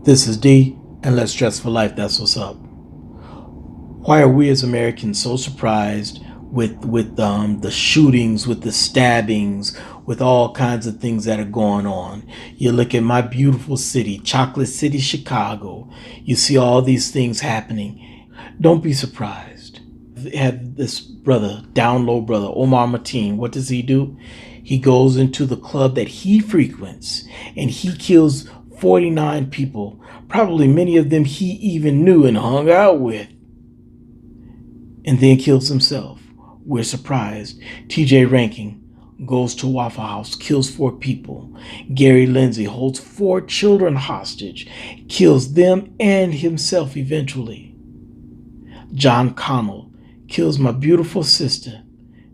This is D, and let's dress for life. That's what's up. Why are we as Americans so surprised with the shootings, with the stabbings, with all kinds of things that are going on? You look at my beautiful city, Chocolate City, Chicago. You see all these things happening. Don't be surprised. Have this brother, down low brother, Omar Mateen. What does he do? He goes into the club that he frequents and he kills 49 people, probably many of them he even knew and hung out with, and then kills himself. We're surprised. TJ Rankin goes to Waffle House, kills 4 people. Gary Lindsay holds 4 children hostage, kills them and himself eventually. John Connell kills my beautiful sister,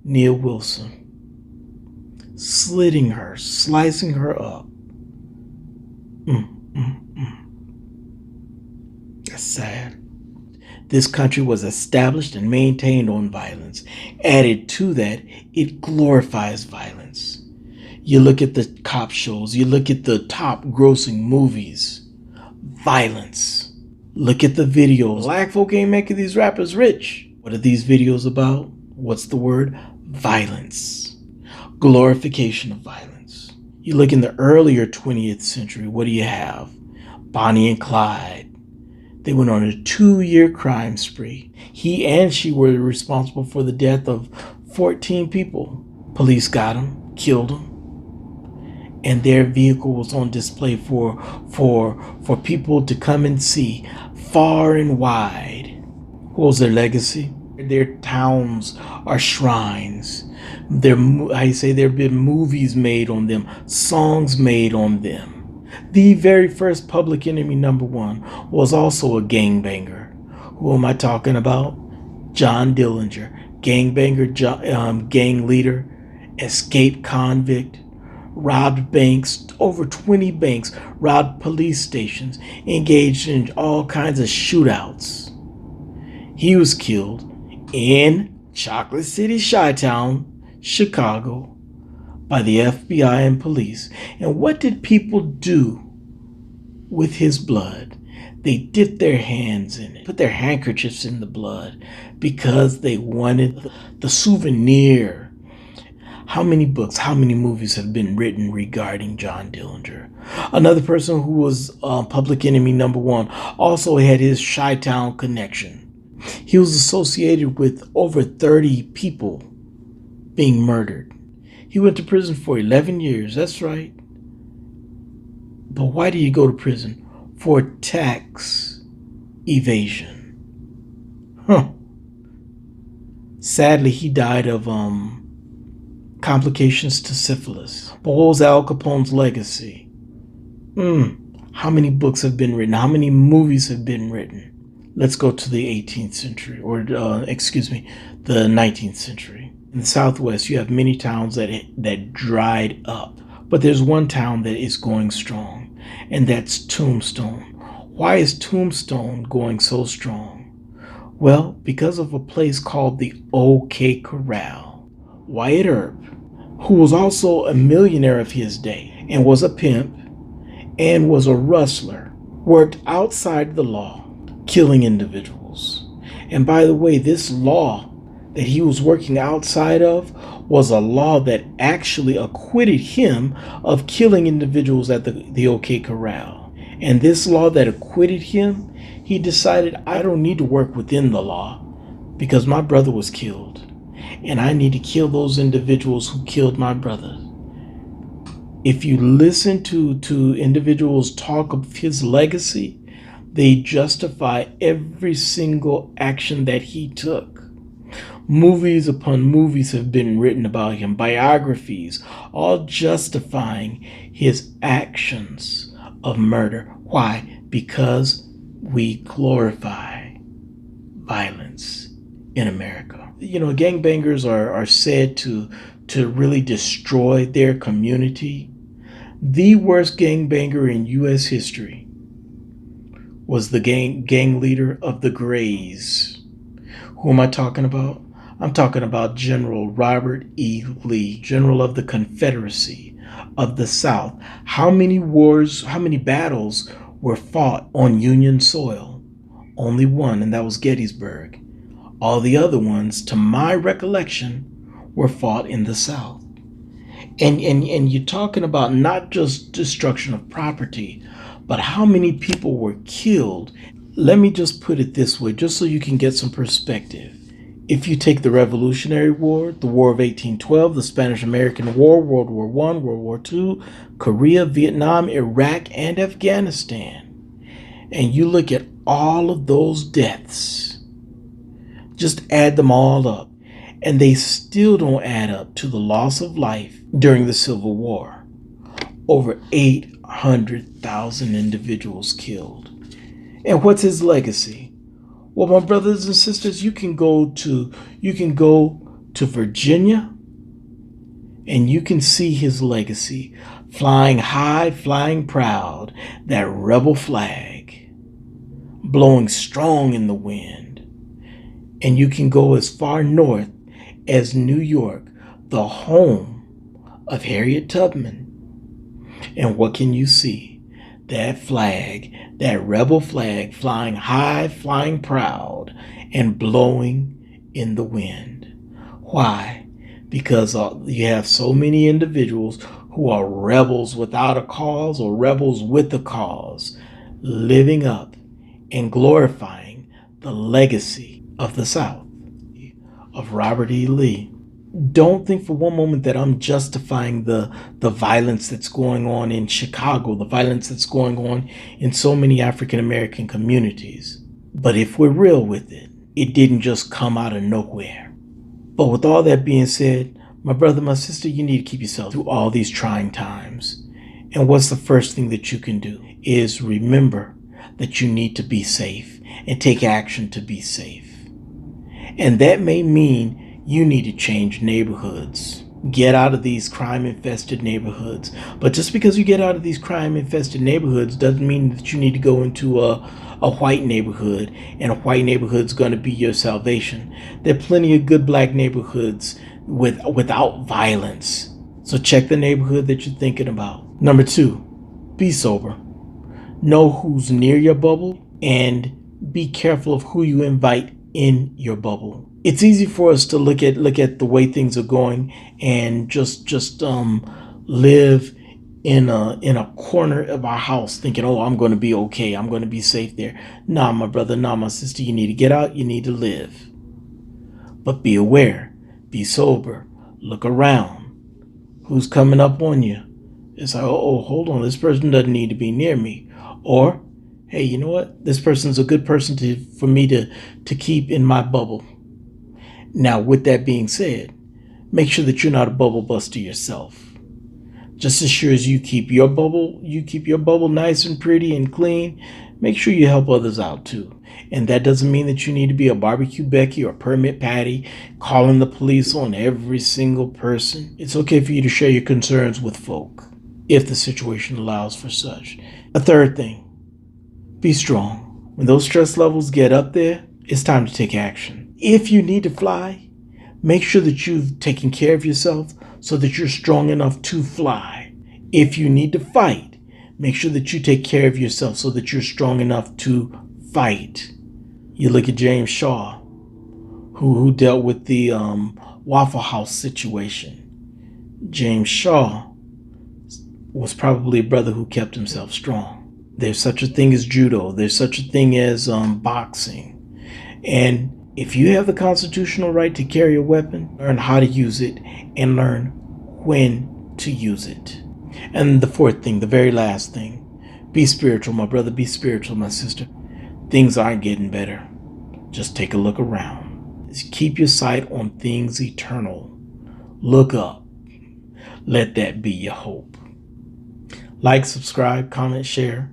Neil Wilson, slitting her, slicing her up. That's sad. This country was established and maintained on violence. Added to that, it glorifies violence. You look at the cop shows, you look at the top grossing movies, violence. Look at the videos. Black folk ain't making these rappers rich. What are these videos about? What's the word? Violence. Glorification of violence. You look in the earlier 20th century, what do you have? Bonnie and Clyde. They went on a 2-year crime spree. He and she were responsible for the death of 14 people. Police got them, killed them, and their vehicle was on display for people to come and see far and wide. What was their legacy? Their towns are shrines. There have been movies made on them, songs made on them. The very first Public Enemy #1 was also a gangbanger. Who am I talking about? John Dillinger, gangbanger, gang leader, escaped convict, robbed banks, over 20 banks, robbed police stations, engaged in all kinds of shootouts. He was killed in Chocolate City, Chi-Town, Chicago, by the FBI and police. And what did people do with his blood? They dipped their hands in it, put their handkerchiefs in the blood because they wanted the souvenir. How many books, how many movies have been written regarding John Dillinger? Another person who was Public Enemy #1 also had his Chi-Town connection. He was associated with over 30 people being murdered. He went to prison for 11 years, that's right. But why did he go to prison? For tax evasion. Sadly, he died of complications to syphilis. But what was Al Capone's legacy? How many books have been written? How many movies have been written? Let's go to the 18th century, or the 19th century. In the Southwest, you have many towns that dried up. But there's one town that is going strong, and that's Tombstone. Why is Tombstone going so strong? Well, because of a place called the OK Corral. Wyatt Earp, who was also a millionaire of his day, and was a pimp, and was a rustler, worked outside the law, killing individuals. And by the way, this law that he was working outside of was a law that actually acquitted him of killing individuals at the OK Corral. And this law that acquitted him, he decided, I don't need to work within the law because my brother was killed. And I need to kill those individuals who killed my brother. If you listen to individuals talk of his legacy, they justify every single action that he took. Movies upon movies have been written about him, biographies, all justifying his actions of murder. Why? Because we glorify violence in America. You know, gangbangers are said to really destroy their community. The worst gangbanger in U.S. history was the gang leader of the Greys. Who am I talking about? I'm talking about General Robert E. Lee, General of the Confederacy of the South. How many wars, how many battles were fought on Union soil. Only one, and that was Gettysburg. All the other ones, to my recollection, were fought in the South. And you're talking about not just destruction of property, but how many people were killed. Let me just put it this way, just so you can get some perspective. If you take the Revolutionary War, the War of 1812, the Spanish-American War, World War I, World War II, Korea, Vietnam, Iraq, and Afghanistan, and you look at all of those deaths, just add them all up, and they still don't add up to the loss of life during the Civil War. Over 800,000 individuals killed. And what's his legacy? Well, my brothers and sisters, you can go to Virginia, and you can see his legacy, flying high, flying proud, that rebel flag, blowing strong in the wind. And you can go as far north as New York, the home of Harriet Tubman. And what can you see? That flag, that rebel flag, flying high, flying proud, and blowing in the wind. Why? Because you have so many individuals who are rebels without a cause or rebels with a cause, living up and glorifying the legacy of the South, of Robert E. Lee. Don't think for one moment that I'm justifying the violence that's going on in Chicago, the violence that's going on in so many African American communities. But if we're real with it, it didn't just come out of nowhere. But with all that being said, my brother, my sister, you need to keep yourself through all these trying times. And what's the first thing that you can do is remember that you need to be safe and take action to be safe. And that may mean you need to change neighborhoods. Get out of these crime-infested neighborhoods. But just because you get out of these crime-infested neighborhoods doesn't mean that you need to go into a white neighborhood, and a white neighborhood's going to be your salvation. There are plenty of good black neighborhoods without violence. So check the neighborhood that you're thinking about. Number 2, be sober. Know who's near your bubble, and be careful of who you invite in your bubble. It's easy for us to look at the way things are going and just live in a corner of our house thinking, oh, I'm going to be okay, I'm going to be safe there. Nah, my brother, nah, my sister, you need to get out, you need to live. But be aware, be sober, look around. Who's coming up on you? It's like, oh, hold on, this person doesn't need to be near me. Or, hey, you know what? This person's a good person for me to keep in my bubble. Now, with that being said, make sure that you're not a bubble buster yourself. Just as sure as you keep your bubble nice and pretty and clean, make sure you help others out too. And that doesn't mean that you need to be a barbecue Becky or permit Patty, calling the police on every single person. It's okay for you to share your concerns with folk, if the situation allows for such. A third thing, be strong. When those stress levels get up there, it's time to take action. If you need to fly, make sure that you've taken care of yourself so that you're strong enough to fly. If you need to fight, make sure that you take care of yourself so that you're strong enough to fight. You look at James Shaw, who dealt with the Waffle House situation. James Shaw was probably a brother who kept himself strong. There's such a thing as judo. There's such a thing as boxing. And if you have the constitutional right to carry a weapon, learn how to use it and learn when to use it. And the fourth thing, the very last thing, be spiritual, my brother, be spiritual, my sister. Things aren't getting better. Just take a look around. Just keep your sight on things eternal. Look up. Let that be your hope. Like, subscribe, comment, share.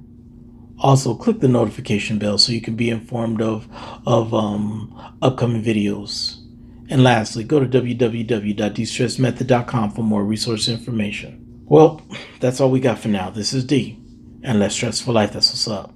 Also, click the notification bell so you can be informed of upcoming videos. And lastly, go to www.destressedmethod.com for more resource information. Well, that's all we got for now. This is D, and Less Stress for Life. That's what's up.